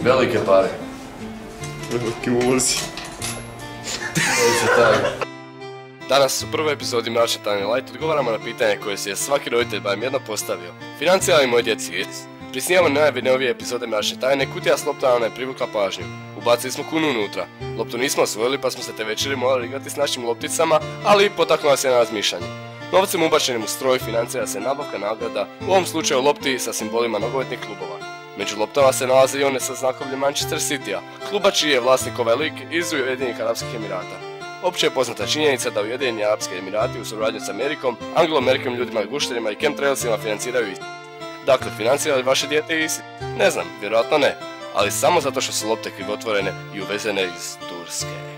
Velike pare. Veliki ulozi. Danas u prvoj epizodi Mračne tajne Light odgovaramo na pitanje koje si je svaki roditelj barem jedno postavio. Financija li moje djeci? Pri snimanju najnovije epizode Mračne tajne kutija s loptama je privukla pažnju. Ubacili smo kunu unutra. Loptu nismo osvojili pa smo se te večeri morali igrati s našim lopticama, ali potaknula se na razmišljanje. Novcem ubačenim u stroj financira se nabavka nagrada, u ovom slučaju lopti sa simbolima nogometnih klubova. Među loptama se nalaze i one sa znakovljem Manchester Citya, kluba čiji je vlasnik ovaj lik iz Ujedinjenih Arapskih Emirata. Opće je poznata činjenica da Ujedinjeni Arapski Emirati u suradnji s Amerikom, anglo-američkim ljudima i gušterima i chemtrailsima financiraju ISIS. Dakle, financira li vaše dijete ISIS? Ne znam, vjerojatno ne, ali samo zato što su lopte krivotvorene i uvezene iz Turske.